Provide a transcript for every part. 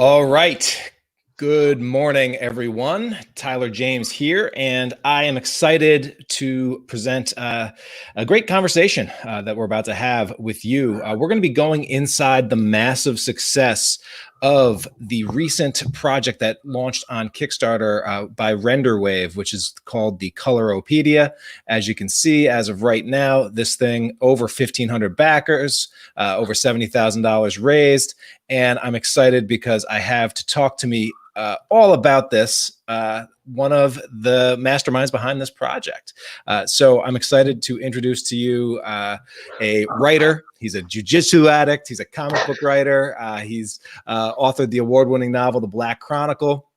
All right. Good morning, everyone. Tyler James here, and I am excited to present a great conversation that we're about to have with you. We're going to be going inside the massive success of the recent project that launched on Kickstarter by Renderwave, which is called the Coloropedia. As you can see, as of right now, this thing over 1,500 backers, over $70,000 raised. And I'm excited because I have to talk to me all about this, one of the masterminds behind this project. So I'm excited to introduce to you a writer. He's a jujitsu addict. He's a comic book writer. He's authored the award-winning novel, The Black Chronicle.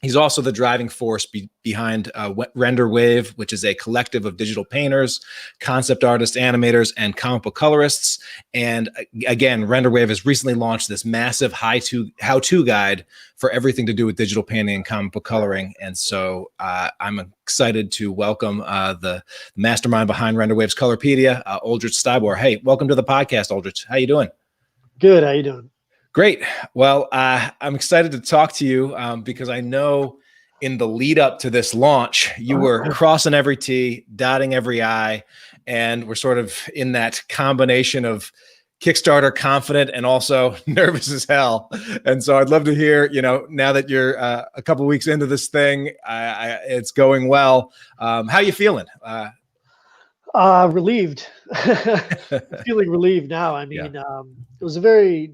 He's also the driving force behind Renderwave, which is a collective of digital painters, concept artists, animators, and comic book colorists. And again, Renderwave has recently launched this massive how-to guide for everything to do with digital painting and comic book coloring. And so I'm excited to welcome the mastermind behind Renderwave's Coloropedia, Oldrich Stibor. Hey, welcome to the podcast, Oldrich. How you doing? Good. How you doing? Great. Well, I'm excited to talk to you because I know in the lead up to this launch, you were crossing every T, dotting every I, and we're sort of in that combination of Kickstarter confident and also nervous as hell. And so I'd love to hear, now that you're a couple of weeks into this thing, it's going well. How you feeling? Relieved. Feeling relieved now. I mean, it was a very,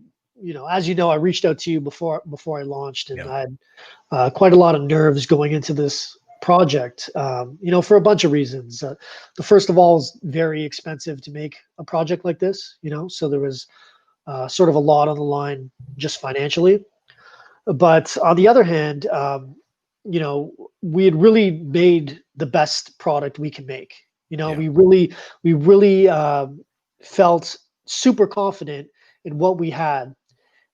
as you know, I reached out to you before I launched, and I had quite a lot of nerves going into this project, for a bunch of reasons. The first of all is very expensive to make a project like this, so there was sort of a lot on the line just financially. But on the other hand, we had really made the best product we can make. We really felt super confident in what we had.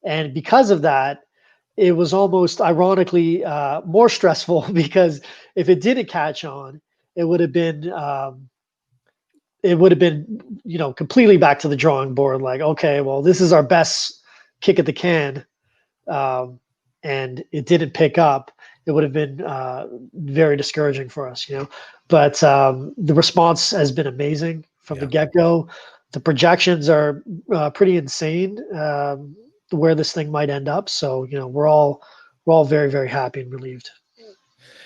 And because of that, it was almost ironically more stressful because if it didn't catch on, it would have been, completely back to the drawing board. Like, okay, well, this is our best kick at the can, and it didn't pick up. It would have been very discouraging for us, But the response has been amazing from the get-go. The projections are pretty insane. Where this thing might end up. So, we're all very, very happy and relieved.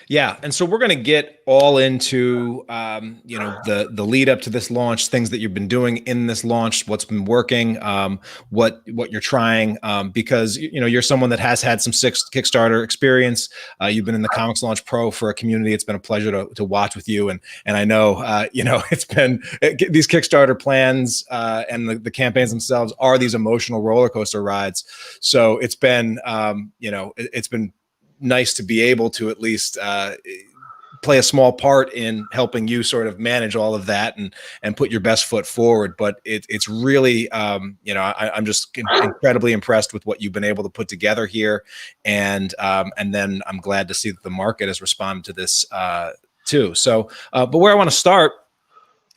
Yeah. And so we're going to get all into, the lead up to this launch, things that you've been doing in this launch, what's been working, what you're trying, because, you're someone that has had some Kickstarter experience. You've been in the Comics Launch Pro for a community. It's been a pleasure to watch with you. And I know, it's been these Kickstarter plans and the campaigns themselves are these emotional roller coaster rides. So it's been, it's been nice to be able to at least play a small part in helping you sort of manage all of that and put your best foot forward. But it's really, I'm just incredibly impressed with what you've been able to put together here. And then I'm glad to see that the market has responded to this too. So, but where I want to start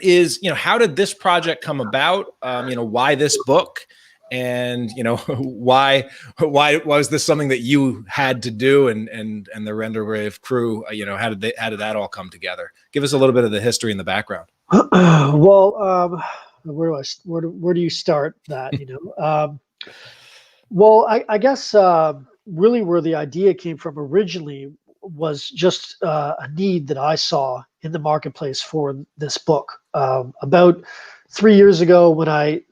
is, how did this project come about? Why this book? And why was this something that you had to do, and the Renderwave crew, how did that all come together? Give us a little bit of the history and the background. Well, where do you start that? Well, I guess really where the idea came from originally was just a need that I saw in the marketplace for this book. About 3 years ago, when I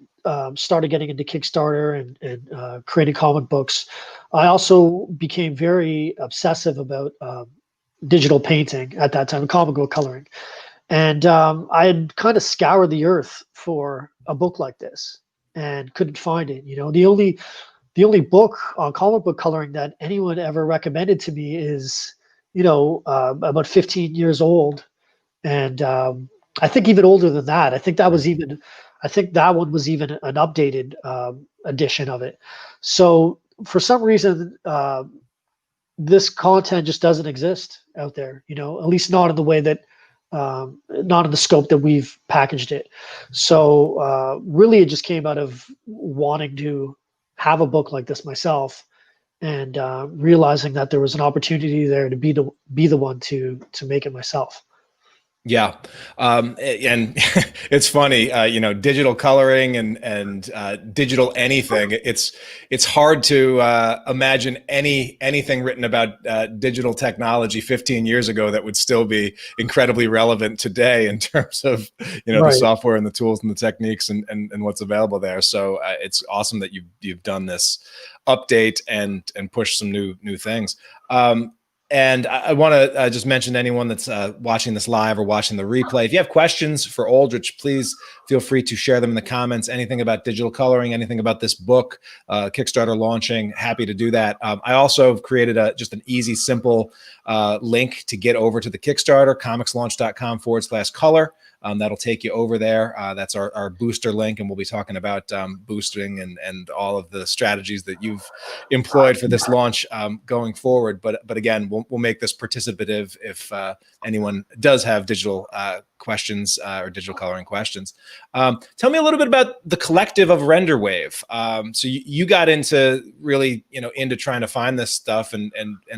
started getting into Kickstarter and creating comic books, I also became very obsessive about digital painting at that time, comic book coloring. And I had kind of scoured the earth for a book like this and couldn't find it. The only book on comic book coloring that anyone ever recommended to me is, about 15 years old. And I think even older than that. I think that one was even an updated edition of it. So for some reason, this content just doesn't exist out there, at least not in the way that, not in the scope that we've packaged it. So really it just came out of wanting to have a book like this myself and realizing that there was an opportunity there to be the one to make it myself. Yeah. And it's funny, digital coloring and digital anything. It's hard to imagine anything written about digital technology 15 years ago that would still be incredibly relevant today in terms of, the Right. software and the tools and the techniques and what's available there. So it's awesome that you've done this update and push some new things. And I want to just mention to anyone that's watching this live or watching the replay, if you have questions for Oldrich, please feel free to share them in the comments. Anything about digital coloring, anything about this book, Kickstarter launching, happy to do that. I also have created just an easy, simple link to get over to the Kickstarter, comicslaunch.com/color. That'll take you over there. That's our booster link, and we'll be talking about boosting and all of the strategies that you've employed for this launch going forward. But again, we'll make this participative if anyone does have digital questions or digital coloring questions. Tell me a little bit about the collective of Renderwave. So you got into really, into trying to find this stuff and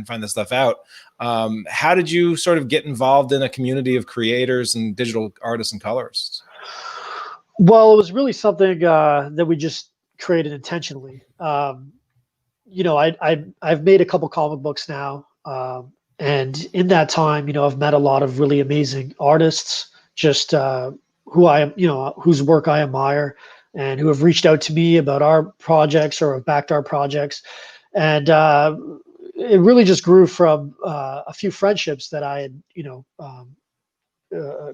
find this stuff out. How did you sort of get involved in a community of creators and digital artists and colorists? Well, it was really something that we just created intentionally. I've made a couple comic books now, and in that time, I've met a lot of really amazing artists, just whose work I admire, and who have reached out to me about our projects or have backed our projects, and it really just grew from a few friendships that I had,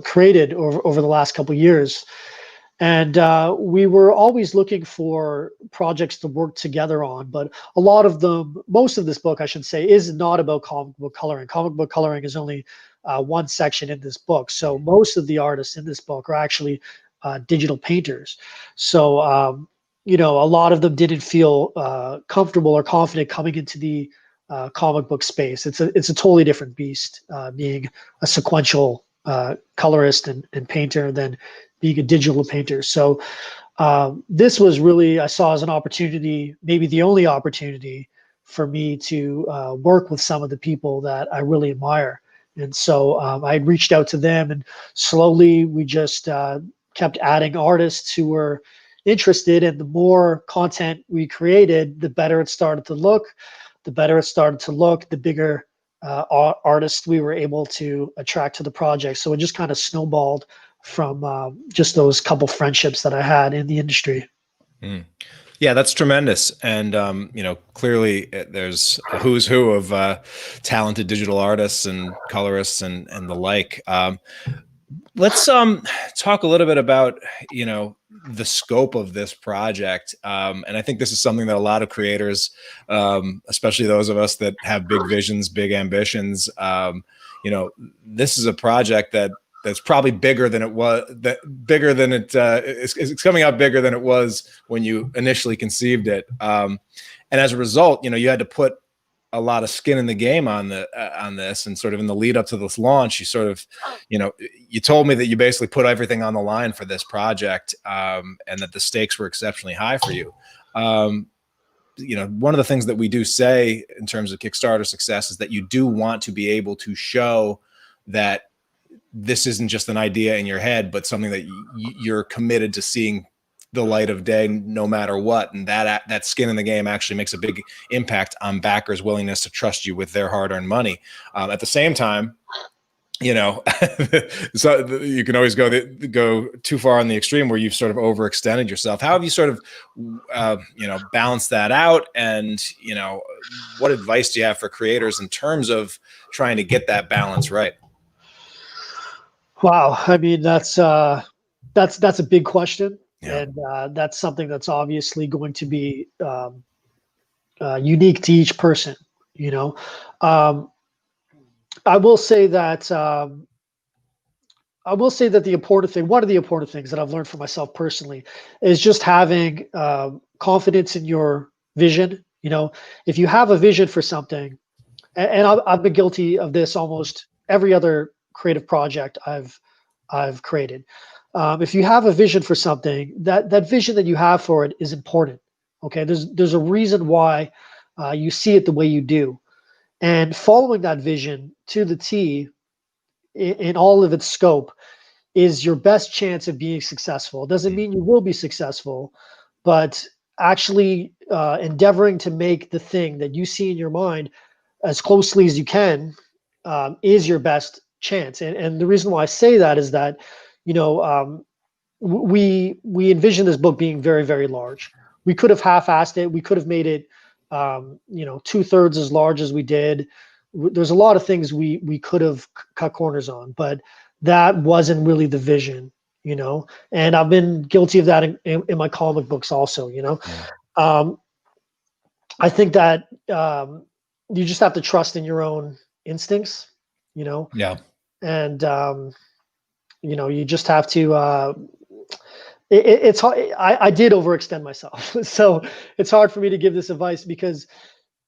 created over the last couple of years. And we were always looking for projects to work together on, but most of this book, I should say, is not about comic book coloring. Comic book coloring is only one section in this book. So most of the artists in this book are actually digital painters. So, a lot of them didn't feel comfortable or confident coming into the comic book space. It's a totally different beast, being a sequential colorist and painter than being a digital painter. So this was really, I saw as an opportunity, maybe the only opportunity for me to work with some of the people that I really admire. And so I reached out to them, and slowly we just kept adding artists who were interested. And the more content we created, the better it started to look. The bigger artists we were able to attract to the project. So it just kind of snowballed from just those couple friendships that I had in the industry. Mm. Yeah, that's tremendous. And, clearly there's a who's who of talented digital artists and colorists and the like. Let's talk a little bit about, the scope of this project. And I think this is something that a lot of creators, especially those of us that have big visions, big ambitions, this is a project that's probably bigger than it was, it's coming out bigger than it was when you initially conceived it. And as a result, you had to put a lot of skin in the game on this, and sort of in the lead up to this launch, you sort of, you told me that you basically put everything on the line for this project, and that the stakes were exceptionally high for you. One of the things that we do say in terms of Kickstarter success is that you do want to be able to show that this isn't just an idea in your head, but something that you're committed to seeing the light of day no matter what. And that skin in the game actually makes a big impact on backers' willingness to trust you with their hard-earned money. At the same time, so you can always go too far on the extreme where you've sort of overextended yourself. How have you sort of, balanced that out? And, what advice do you have for creators in terms of trying to get that balance right? Wow. I mean, that's a big question. Yeah. And that's something that's obviously going to be unique to each person. I will say that the important thing, one of the important things that I've learned for myself personally, is just having confidence in your vision. If you have a vision for something, and I've been guilty of this almost every other creative project I've created. If you have a vision for something, that vision that you have for it is important. Okay, there's a reason why you see it the way you do. And following that vision to the T in all of its scope is your best chance of being successful. It doesn't mean you will be successful, but actually endeavoring to make the thing that you see in your mind as closely as you can is your best chance. And the reason why I say that is that, we envision this book being very, very large. We could have half-assed it. We could have made it, 2/3 as large as we did. There's a lot of things we could have cut corners on, but that wasn't really the vision, And I've been guilty of that in my comic books also, I think that you just have to trust in your own instincts, Yeah. and you just have to. It's hard. I did overextend myself, so it's hard for me to give this advice because,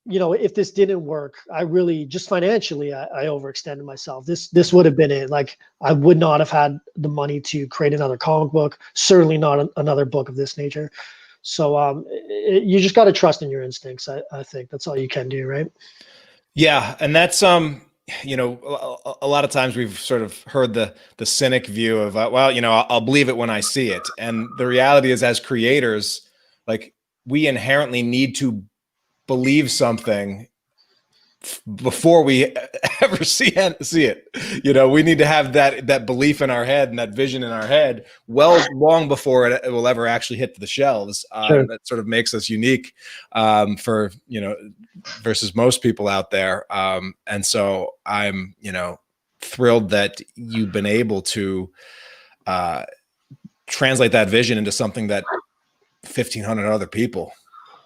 if this didn't work, I really just financially I overextended myself. This would have been it. Like I would not have had the money to create another comic book. Certainly not another book of this nature. So you just got to trust in your instincts. I think that's all you can do, right? Yeah, and that's a lot of times we've sort of heard the cynic view of I'll believe it when I see it, and the reality is, as creators, like we inherently need to believe something before we ever see it. We need to have that belief in our head and that vision in our head long before it will ever actually hit the shelves. Sure. That sort of makes us unique for versus most people out there. And so I'm thrilled that you've been able to translate that vision into something that 1,500 other people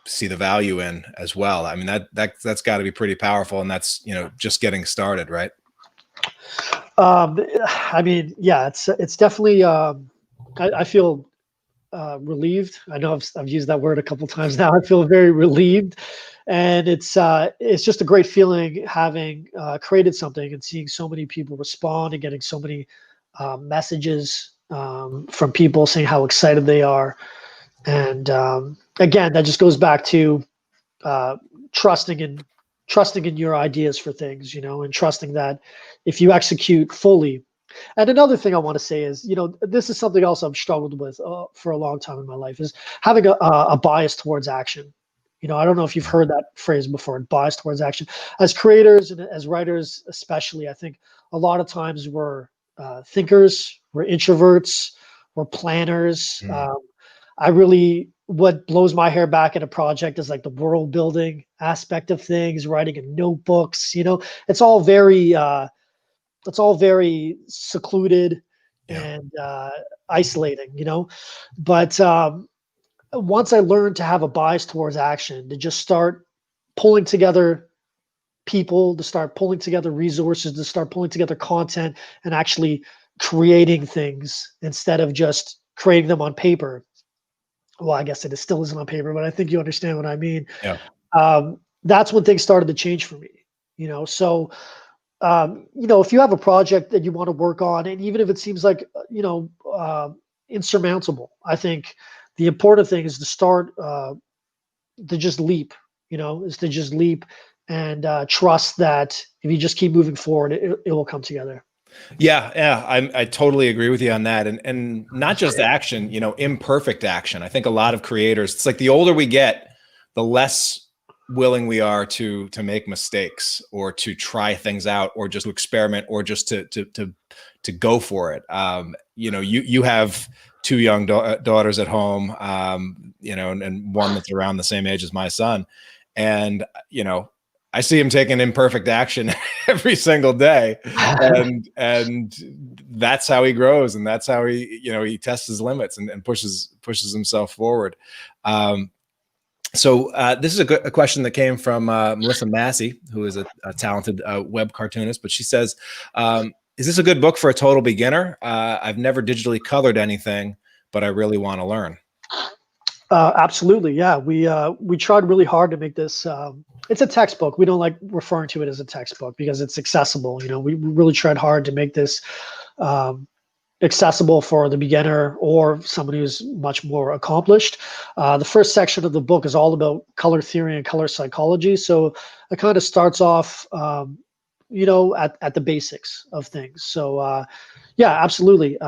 see the value in as well. I mean, that's got to be pretty powerful, and that's just getting started, right? I mean, yeah, it's definitely. I feel relieved. I know I've used that word a couple times now. I feel very relieved, and it's just a great feeling having created something and seeing so many people respond and getting so many messages from people saying how excited they are. And again, that just goes back to trusting in your ideas for things, and trusting that if you execute fully. And another thing I want to say is, this is something else I've struggled with for a long time in my life, is having a bias towards action. I don't know if you've heard that phrase before, bias towards action. As creators and as writers, especially, I think a lot of times we're thinkers, we're introverts, we're planners. What blows my hair back in a project is like the world building aspect of things, writing in notebooks. It's all very secluded and isolating. But once I learned to have a bias towards action, to just start pulling together people, to start pulling together resources, to start pulling together content, and actually creating things instead of just creating them on paper. Well, I guess it still isn't on paper, but I think you understand what I mean. Yeah. That's when things started to change for me. So if you have a project that you want to work on, and even if it seems like insurmountable, I think the important thing is to start to just leap. Is to just leap and trust that if you just keep moving forward, it will come together. Yeah, I totally agree with you on that, and not just action, imperfect action. I think a lot of creators, it's like the older we get, the less willing we are to make mistakes or to try things out or just to experiment or just to go for it. You have two young daughters at home, and one that's around the same age as my son, and I see him taking imperfect action every single day, and that's how he grows, and that's how he tests his limits and pushes himself forward. So this is a question that came from Melissa Massey, who is a talented web cartoonist, but she says, is this a good book for a total beginner? I've never digitally colored anything, but I really want to learn. Absolutely. Yeah. We tried really hard to make this, it's a textbook. We don't like referring to it as a textbook because it's accessible. We really tried hard to make this accessible for the beginner or somebody who's much more accomplished. The first section of the book is all about color theory and color psychology. So it kind of starts off, at the basics of things. So yeah, absolutely.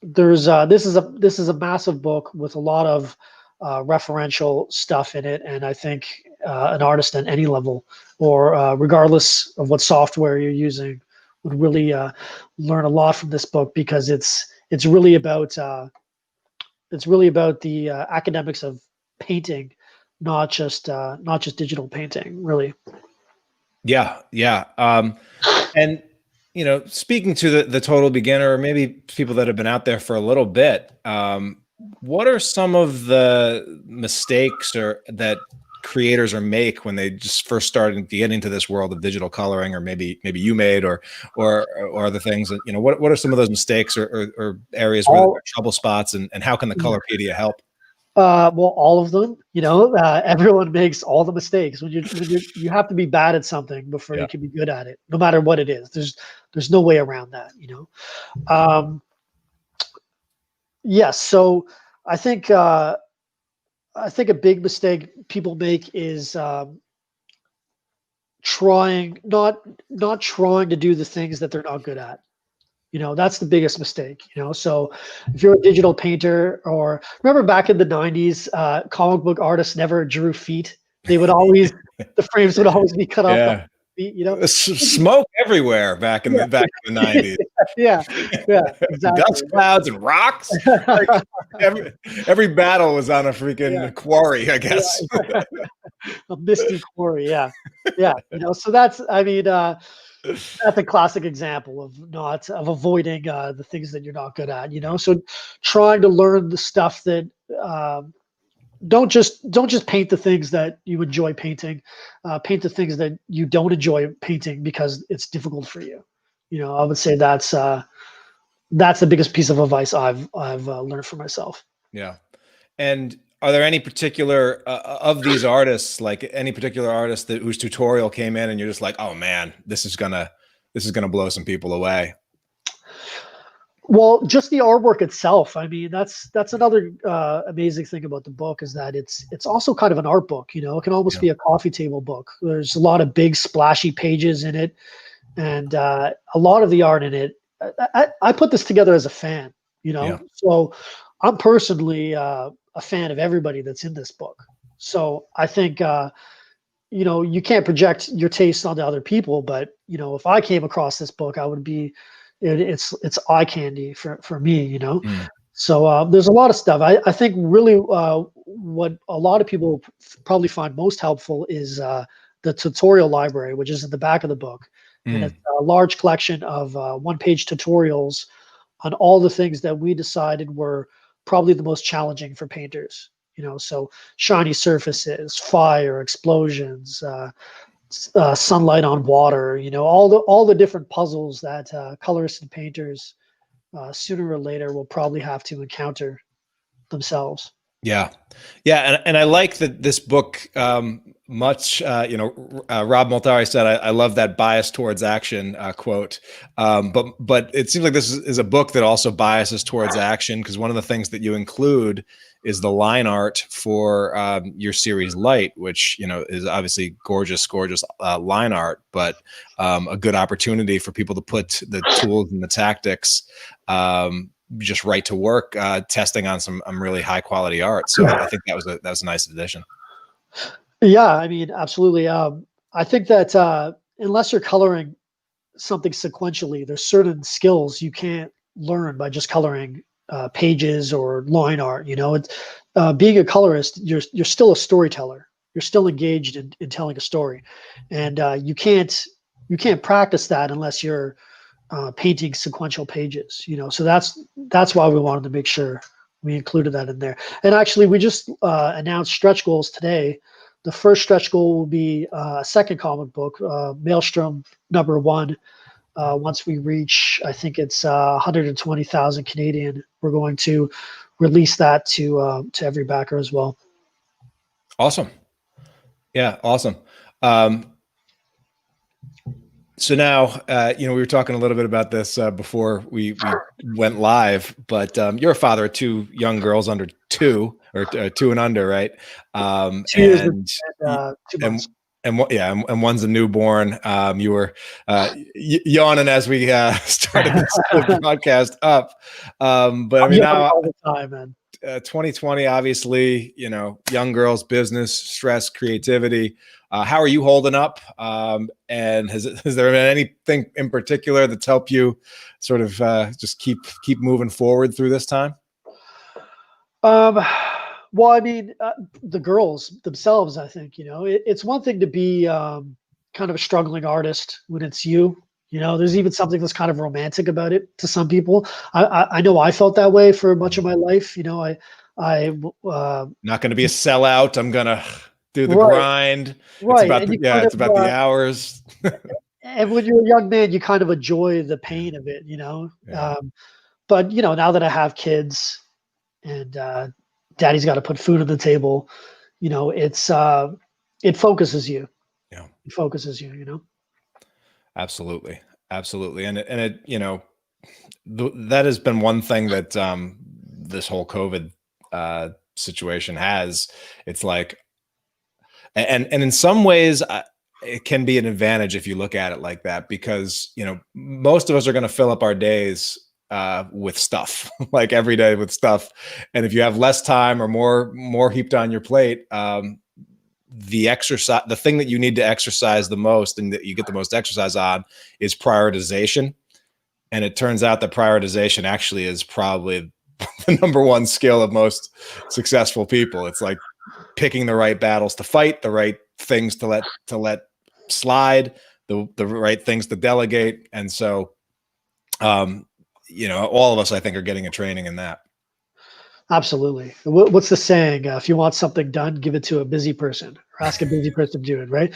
This is a massive book with a lot of referential stuff in it, and I think an artist at any level, or regardless of what software you're using, would really learn a lot from this book, because it's really about the academics of painting, not just digital painting, really. Yeah, yeah. And speaking to the total beginner, or maybe people that have been out there for a little bit, what are some of the mistakes or that creators are make when they just first start to get into this world of digital coloring, or maybe you made, or other things that, what are some of those mistakes or areas where there are trouble spots, and how can the Coloropedia help? Well, all of them. Everyone makes all the mistakes. When you have to be bad at something before you can be good at it, no matter what it is. There's no way around that. Yes. So I think a big mistake people make is not trying to do the things that they're not good at. That's the biggest mistake. So if you're a digital painter, or remember back in the 90s, comic book artists never drew feet. They would always, the frames would always be cut off the feet, Smoke everywhere back in the 90s. Yeah, exactly. Dust clouds and rocks. Like, every battle was on a freaking quarry, I guess. A misty quarry, yeah. So that's a classic example of avoiding the things that you're not good at. So trying to learn the stuff that don't just paint the things that you enjoy painting. Paint the things that you don't enjoy painting because it's difficult for you. I would say that's the biggest piece of advice I've learned for myself. Yeah. And are there any particular of these artists, like any particular artist whose tutorial came in and you're just like, oh man, this is gonna blow some people away? Well, just the artwork itself. That's another amazing thing about the book, is that it's also kind of an art book. It can almost be a coffee table book. There's a lot of big splashy pages in it, and a lot of the art in it. I put this together as a fan. So I'm personally a fan of everybody that's in this book. So I think you can't project your taste onto other people, but if I came across this book, I would be. It's eye candy for me. So there's a lot of stuff. I think really what a lot of people probably find most helpful is the tutorial library, which is in the back of the book. And it's a large collection of one-page tutorials on all the things that we decided were probably the most challenging for painters. So shiny surfaces, fire, explosions, sunlight on water, all the different puzzles that colorists and painters sooner or later will probably have to encounter themselves. Yeah. And I like that this book much, Rob Multari said, I love that bias towards action quote. But it seems like this is a book that also biases towards action, because one of the things that you include is the line art for your series Light, which, is obviously gorgeous line art, but a good opportunity for people to put the tools and the tactics just right to work, testing on some really high quality art. So I think that was a nice addition. Yeah, absolutely. I think that unless you're coloring something sequentially, there's certain skills you can't learn by just coloring pages or line art. Being a colorist, you're still a storyteller. You're still engaged in telling a story, and you can't practice that unless you're painting sequential pages. So that's why we wanted to make sure we included that in there. And actually, we just announced stretch goals today. The first stretch goal will be a second comic book, Maelstrom #1. Once we reach, I think it's 120,000 Canadian, we're going to release that to every backer as well. Awesome. Yeah, awesome. So now, we were talking a little bit about this before we went live, but you're a father of two young girls under two, or two and under, right? 2 years Y- and 2 months. and and one's a newborn. You were yawning as we started the broadcast up, but I I'm mean yelling now. all the time, man. 2020, obviously, young girls, business, stress, creativity. How are you holding up? And has there been anything in particular that's helped you sort of just keep moving forward through this time? Well, I mean, the girls themselves, I think, it's one thing to be kind of a struggling artist when it's you. There's even something that's kind of romantic about it to some people. I know I felt that way for much of my life. I Not going to be a sellout. I'm going to do the right, grind. It's right, about and you kind it's of about the hours. and when you're a young man, you kind of enjoy the pain of it. Yeah. But now that I have kids and daddy's got to put food on the table, it focuses you. Yeah. It focuses you. Absolutely. Absolutely. And that has been one thing that this whole COVID situation has. It's like, and in some ways, it can be an advantage if you look at it like that, because most of us are going to fill up our days with stuff, like every day with stuff, and if you have less time or more heaped on your plate, the thing that you need to exercise the most and that you get the most exercise on is prioritization. And it turns out that prioritization actually is probably the number one skill of most successful people. It's like picking the right battles to fight, the right things to let slide, the right things to delegate. And so, all of us, I think, are getting a training in that. Absolutely. What's the saying? If you want something done, give it to a busy person, or ask a busy person to do it. Right?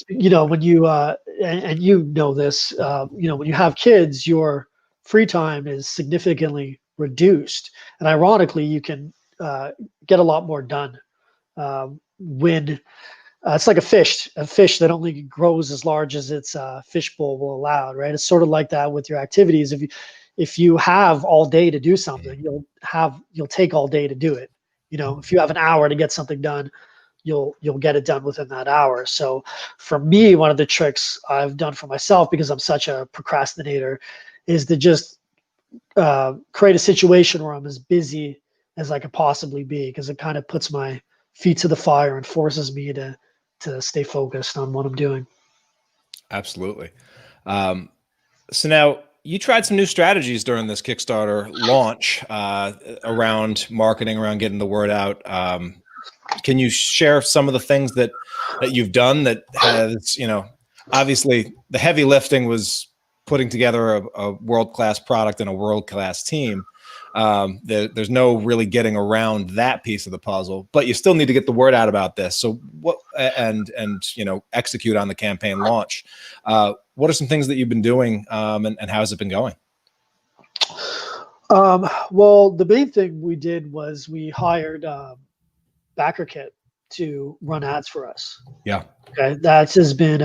When you and you know this, when you have kids, your free time is significantly reduced, and ironically, you can get a lot more done when it's like a fish that only grows as large as its fishbowl will allow. Right? It's sort of like that with your activities. If you have all day to do something, you'll take all day to do it. If you have an hour to get something done, you'll get it done within that hour. So for me, one of the tricks I've done for myself, because I'm such a procrastinator, is to just create a situation where I'm as busy as I could possibly be, because it kind of puts my feet to the fire and forces me to stay focused on what I'm doing. Absolutely. So now you tried some new strategies during this Kickstarter launch around marketing, around getting the word out. Can you share some of the things that you've done that has, obviously the heavy lifting was putting together a world-class product and a world-class team. There's no really getting around that piece of the puzzle, but you still need to get the word out about this. So what, and execute on the campaign launch. What are some things that you've been doing, and how has it been going? Well, the main thing we did was we hired BackerKit to run ads for us. Yeah. Okay, that has been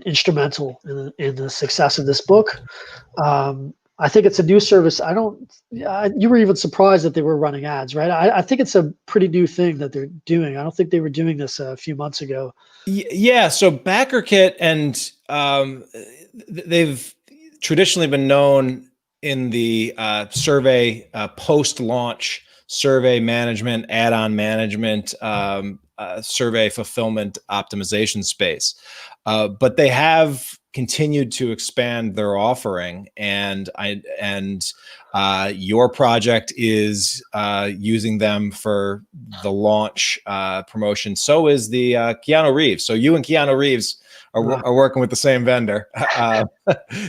instrumental in the success of this book. I think it's a new service. You were even surprised that they were running ads, right? I think it's a pretty new thing that they're doing. I don't think they were doing this a few months ago. Yeah. So BackerKit, and they've traditionally been known in the survey post-launch survey management, add-on management, survey fulfillment optimization space. But they have continued to expand their offering, and your project is using them for the launch promotion. So is the Keanu Reeves. So you and Keanu Reeves are working with the same vendor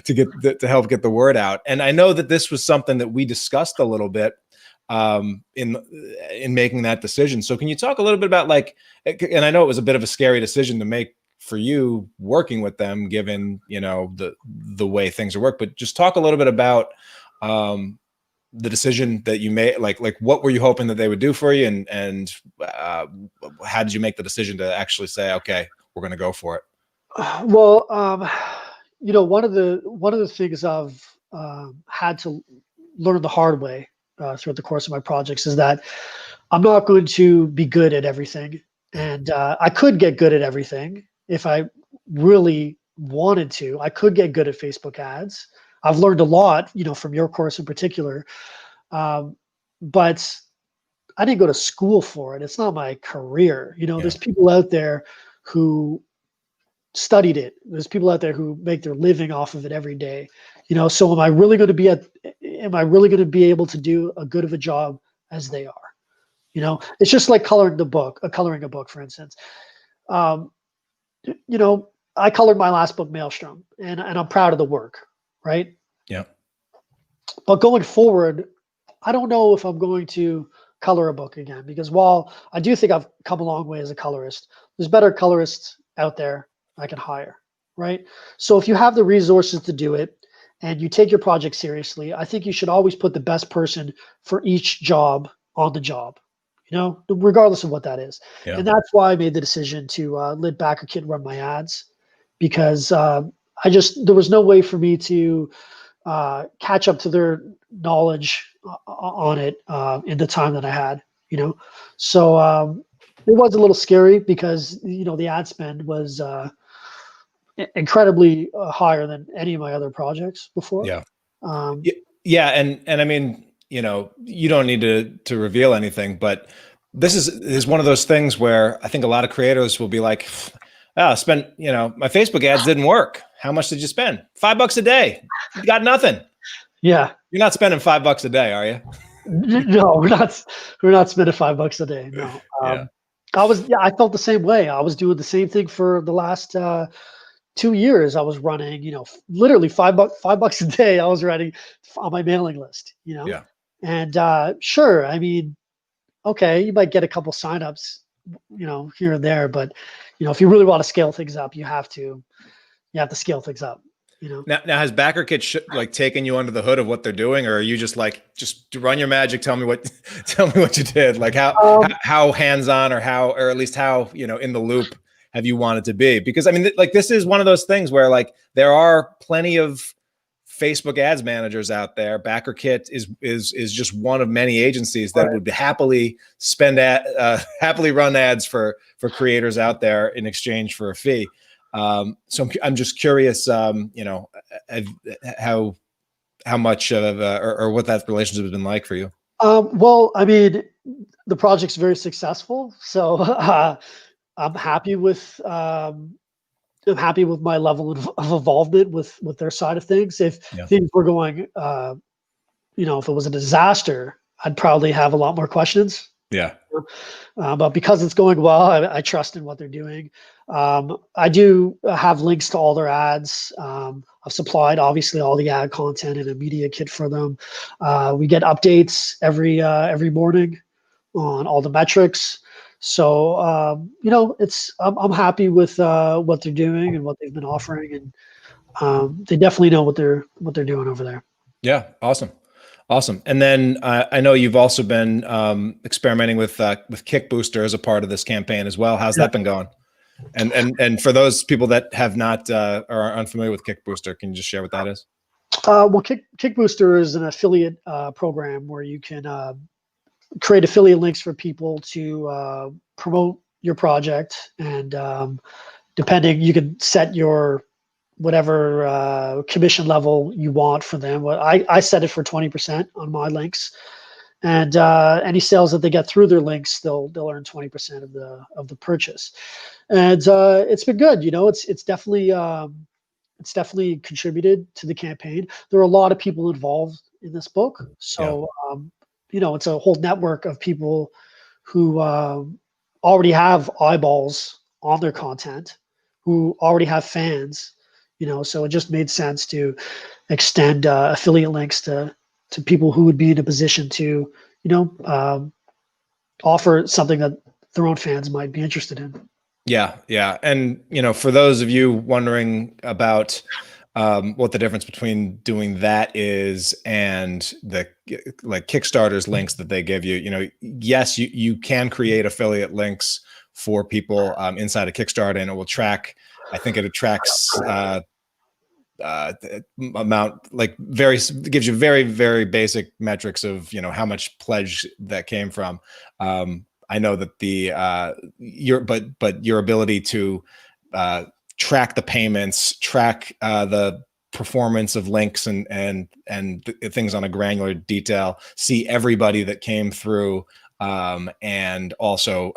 to help get the word out. And I know that this was something that we discussed a little bit in making that decision. So can you talk a little bit about, like, and I know it was a bit of a scary decision to make for you working with them, given the way things are worked, but just talk a little bit about the decision that you made. Like what were you hoping that they would do for you, and how did you make the decision to actually say, okay, we're going to go for it? Well, one of the things I've had to learn the hard way throughout the course of my projects is that I'm not going to be good at everything, and I could get good at everything if I really wanted to. I could get good at Facebook ads. I've learned a lot, from your course in particular, but I didn't go to school for it. It's not my career. There's people out there who studied it. There's people out there who make their living off of it every day. So am I really going to be able to do a good of a job as they are? It's just like coloring a book, for instance. I colored my last book, Maelstrom, and I'm proud of the work, right? Yeah. But going forward, I don't know if I'm going to color a book again, because while I do think I've come a long way as a colorist, there's better colorists out there I can hire, right? So if you have the resources to do it and you take your project seriously, I think you should always put the best person for each job on the job, regardless of what that is. Yeah. And that's why I made the decision to let BackerKit run my ads, because there was no way for me to catch up to their knowledge on it in the time that I had, So it was a little scary because, the ad spend was incredibly higher than any of my other projects before. Yeah. Um, yeah. And I mean, you don't need to reveal anything, but this is one of those things where I think a lot of creators will be like, I spent, my Facebook ads didn't work. How much did you spend? $5 a day. You got nothing. Yeah. You're not spending $5 a day, are you? No, we're not spending $5 a day. No. I felt the same way. I was doing the same thing for the last 2 years. I was running, literally $5 a day. I was running on my mailing list, Yeah. And sure, I mean, okay, you might get a couple signups, here and there, but if you really want to scale things up, you have to scale things up. Now has BackerKit taken you under the hood of what they're doing, or are you just just run your magic? Tell me what you did. Like how hands-on or at least how, in the loop have you wanted to be? Because I mean, this is one of those things where there are plenty of Facebook ads managers out there. BackerKit is just one of many agencies that would happily happily run ads for creators out there in exchange for a fee. So I'm just curious, how much of or what that relationship has been like for you. Well, I mean, the project's very successful, so I'm happy with my level of involvement with their side of things. If things were going, if it was a disaster, I'd probably have a lot more questions. Yeah. But because it's going well, I trust in what they're doing. I do have links to all their ads. I've supplied obviously all the ad content and a media kit for them. We get updates every morning on all the metrics. So I'm happy with what they're doing and what they've been offering, and they definitely know what they're doing over there. Yeah, awesome. And then I know you've also been experimenting with Kickbooster as a part of this campaign as well. How's that been going? And for those people that have not or are unfamiliar with Kickbooster, can you just share what that is? Well, Kickbooster is an affiliate program where you can create affiliate links for people to promote your project, and depending, you can set your whatever commission level you want for them. I set it for 20% on my links, and any sales that they get through their links, they'll earn 20% of the purchase. And it's been good. It's definitely contributed to the campaign. There are a lot of people involved in this book, so it's a whole network of people who already have eyeballs on their content, who already have fans. So it just made sense to extend affiliate links to people who would be in a position to, offer something that their own fans might be interested in. Yeah. And, for those of you wondering about what the difference between doing that is and the Kickstarter's links that they give you, yes, you can create affiliate links for people inside of Kickstarter, and it will track I think it attracts amount, like gives you very, very basic metrics of, you know, how much pledge that came from. I know that your ability to track the payments, track the performance of links and things on a granular detail, see everybody that came through, and also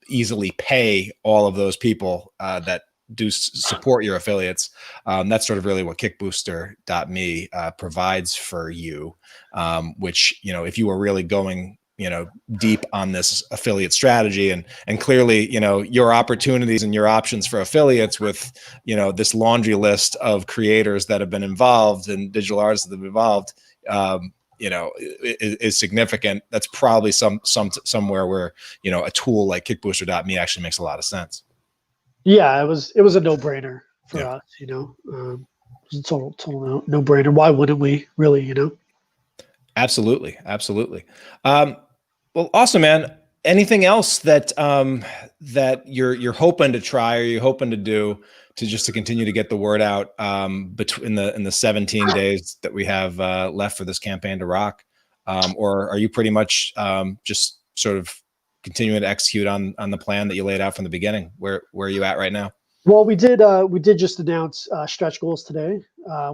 easily pay all of those people that do support your affiliates. That's sort of really what kickbooster.me provides for you, which, you know, if you were really going, you know, deep on this affiliate strategy, and clearly, you know, your opportunities and your options for affiliates with, you know, this laundry list of creators that have been involved and digital artists that have been involved, you know, is significant. That's probably somewhere where, you know, a tool like kickbooster.me actually makes a lot of sense. Yeah, it was a no-brainer for us, you know. It was a total no-brainer. Why wouldn't we, really, you know? Absolutely. Well, awesome, man. Anything else that that you're hoping to try, or you're hoping to do to continue to get the word out in the 17 days that we have left for this campaign to rock? Or are you pretty much just sort of continuing to execute on the plan that you laid out from the beginning? Where are you at right now? Well, we did just announce stretch goals today.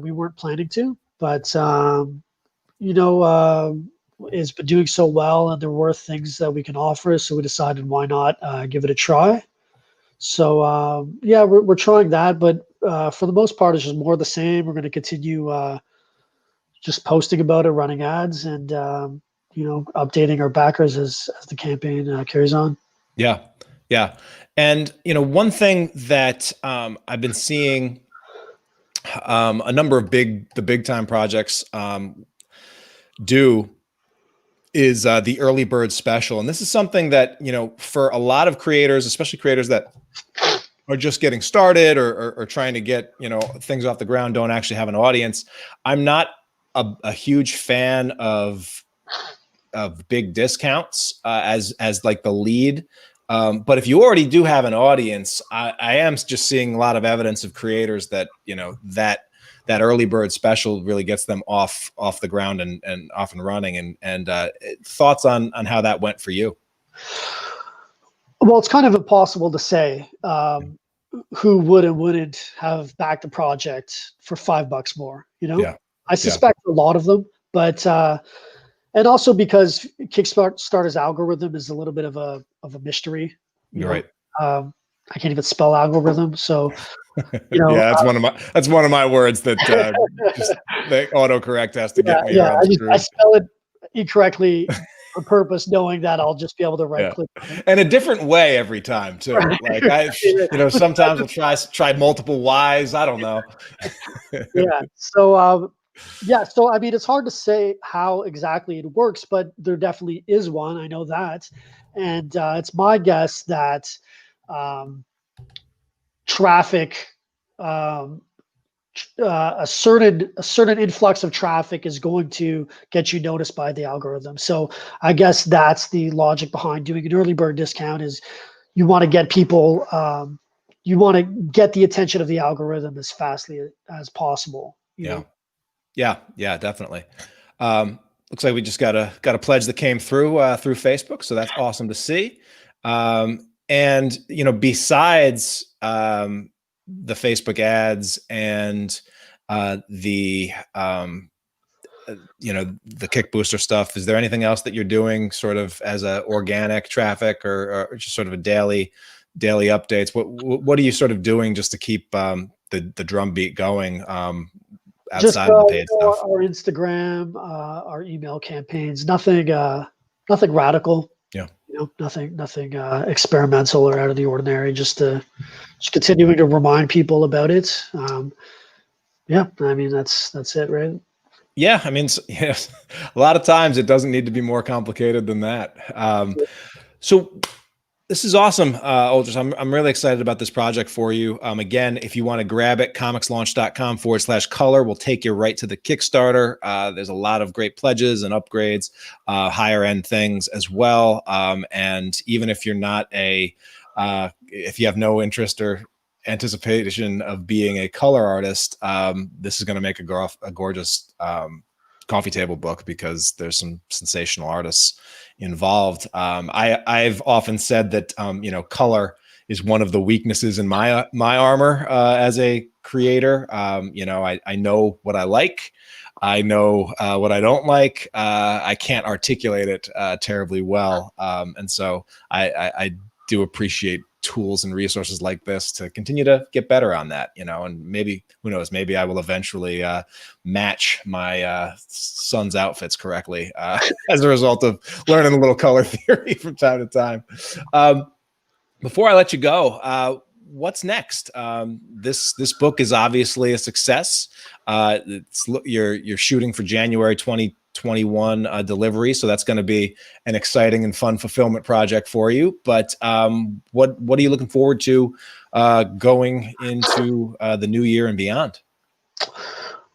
We weren't planning to, but you know, it's been doing so well, and there were things that we can offer, so we decided why not give it a try. So yeah, we're trying that, but for the most part, it's just more of the same. We're going to continue just posting about it, running ads, and you know, updating our backers as the campaign carries on. Yeah. And, you know, one thing that I've been seeing a number of big time projects do is the early bird special. And this is something that, you know, for a lot of creators, especially creators that are just getting started or trying to get, you know, things off the ground, don't actually have an audience. I'm not a huge fan of big discounts as like the lead. But if you already do have an audience, I am just seeing a lot of evidence of creators that, you know, that early bird special really gets them off the ground and off and running. And thoughts on how that went for you? Well, it's kind of impossible to say who would and wouldn't have backed the project for $5 more. You know, Yeah. I suspect a lot of them, but and also because Kickstarter's algorithm is a little bit of a mystery. You're right. I can't even spell algorithm, so you know. Yeah, that's one of my words that just the autocorrect has to get me around. I spell it incorrectly on purpose, knowing that I'll just be able to right click on it. And a different way every time too. Like you know, sometimes we'll try multiple Y's. I don't know. Yeah. So yeah, so I mean, it's hard to say how exactly it works, but there definitely is one. I know that, and it's my guess that traffic, a certain influx of traffic is going to get you noticed by the algorithm. So I guess that's the logic behind doing an early bird discount. Is you want to get people, you want to get the attention of the algorithm as fastly as possible. You know? Yeah, definitely. Looks like we just got a pledge that came through Facebook, so that's awesome to see. And you know, besides the Facebook ads and the you know, the Kick Booster stuff, is there anything else that you're doing sort of as a organic traffic or just sort of a daily updates? What are you sort of doing just to keep the drumbeat going outside of the paid stuff? Our Instagram, our email campaigns, nothing radical. Yeah. You know, nothing experimental or out of the ordinary. Just continuing to remind people about it. Yeah, I mean that's it, right? Yeah, I mean, yes, a lot of times it doesn't need to be more complicated than that. So this is awesome, Oldrich. I'm really excited about this project for you. Again, if you want to grab it, comicslaunch.com/color will take you right to the Kickstarter. There's a lot of great pledges and upgrades, higher end things as well. And even if you're not if you have no interest or anticipation of being a color artist, this is going to make a gorgeous coffee table book, because there's some sensational artists involved. I've often said that color is one of the weaknesses in my armor as a creator. I know what I like. I know what I don't like. I can't articulate it terribly well. And so I do appreciate tools and resources like this to continue to get better on that, and maybe, who knows, maybe I will eventually match my son's outfits correctly as a result of learning a little color theory from time to time. Before I let you go, what's next? This book is obviously a success. You're shooting for January 2021 delivery, so that's going to be an exciting and fun fulfillment project for you. But what are you looking forward to going into the new year and beyond?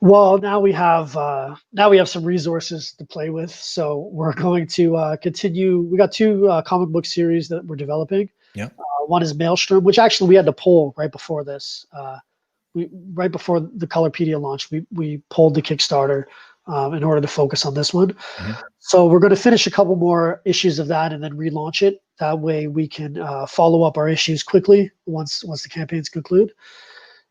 Well, now we have some resources to play with, so we're going to continue. We got two comic book series that we're developing. Yeah. One is Maelstrom, which actually we had to pull right before this. Right before the Coloropedia launch, we pulled the Kickstarter in order to focus on this one. Mm-hmm. So we're going to finish a couple more issues of that and then relaunch it. That way we can follow up our issues quickly once the campaigns conclude.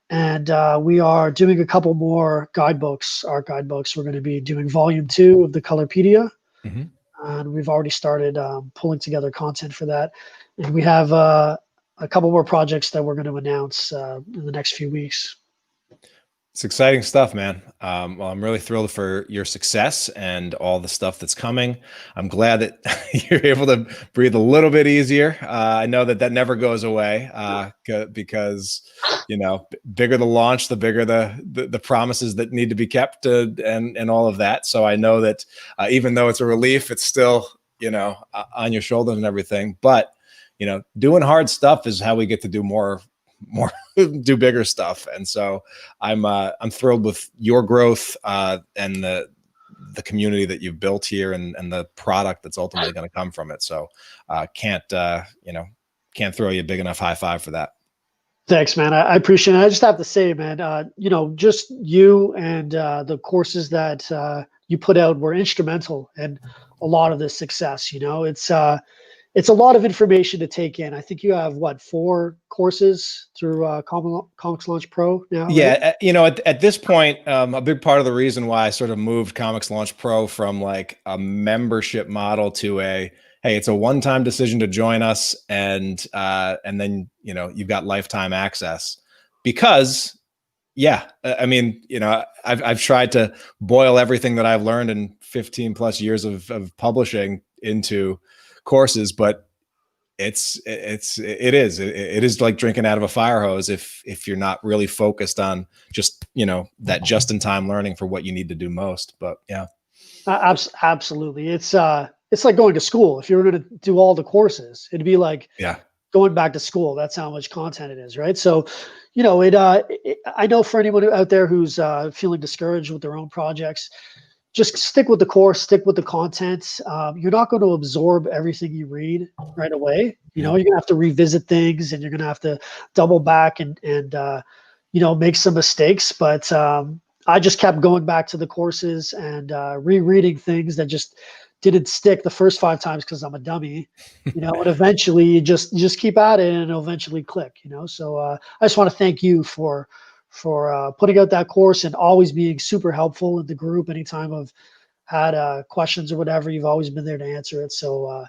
And we are doing a couple more guidebooks, art guidebooks. We're going to be doing volume 2 of the Coloropedia. Mm-hmm. And we've already started pulling together content for that. And we have a couple more projects that we're going to announce in the next few weeks. It's exciting stuff, man. Well, I'm really thrilled for your success and all the stuff that's coming. I'm glad that you're able to breathe a little bit easier. I know that never goes away because, bigger the launch, the bigger the promises that need to be kept and all of that. So I know that even though it's a relief, it's still, on your shoulders and everything. But, doing hard stuff is how we get to do more do bigger stuff. And so I'm thrilled with your growth and the community that you've built here and the product that's ultimately going to come from it. So can't throw you a big enough high five for that. Thanks, man. I appreciate it. I just have to say, man, just you and the courses that you put out were instrumental in a lot of this success. It's a lot of information to take in. I think you have 4 courses through Comics Launch Pro now. Yeah, right? At this point, a big part of the reason why I sort of moved Comics Launch Pro from like a membership model to hey, it's a one-time decision to join us, and then you've got lifetime access. Because, I've tried to boil everything that I've learned in 15 plus years of publishing into courses, but it is like drinking out of a fire hose if you're not really focused on just that just-in-time learning for what you need to do most. But yeah, absolutely. It's like going to school. If you were going to do all the courses, it'd be like going back to school. That's how much content it is, right? So I know for anyone out there who's feeling discouraged with their own projects, just stick with the course, stick with the content. You're not going to absorb everything you read right away. You're going to have to revisit things, and you're going to have to double back and make some mistakes. But I just kept going back to the courses and rereading things that just didn't stick the first 5 times because I'm a dummy, and eventually you just keep at it and it'll eventually click, So I just want to thank you for putting out that course and always being super helpful in the group. Anytime I've had questions or whatever, you've always been there to answer it. So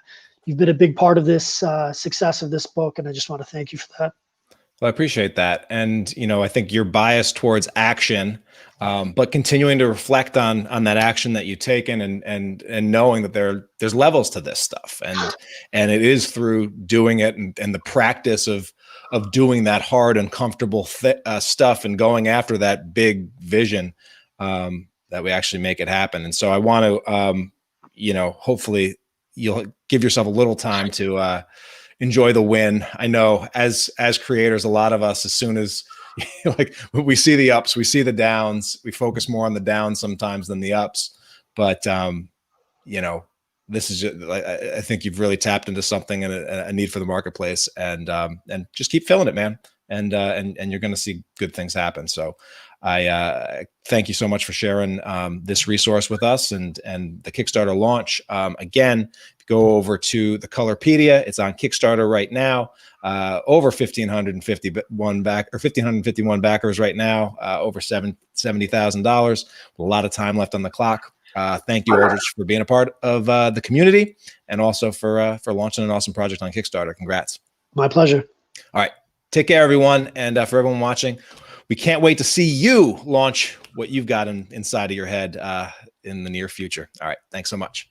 you've been a big part of this success of this book, and I just want to thank you for that. Well, I appreciate that. And, I think you're biased towards action, but continuing to reflect on that action that you've taken and knowing that there's levels to this stuff. And it is through doing it and the practice of doing that hard and comfortable stuff and going after that big vision that we actually make it happen. And so I want to, hopefully you'll give yourself a little time to enjoy the win. I know as creators, a lot of us, as soon as like we see the ups, we see the downs, we focus more on the downs sometimes than the ups. But, this is just, I think you've really tapped into something and a need for the marketplace, and just keep filling it, man. and you're going to see good things happen. So I thank you so much for sharing this resource with us and the Kickstarter launch. Again, go over to the Coloropedia. It's on Kickstarter right now. Over 1,551 backers right now. Over $70,000. A lot of time left on the clock. Thank you, Oldrich, for being a part of the community and also for launching an awesome project on Kickstarter. Congrats. My pleasure. All right. Take care, everyone. And for everyone watching, we can't wait to see you launch what you've got inside of your head in the near future. All right. Thanks so much.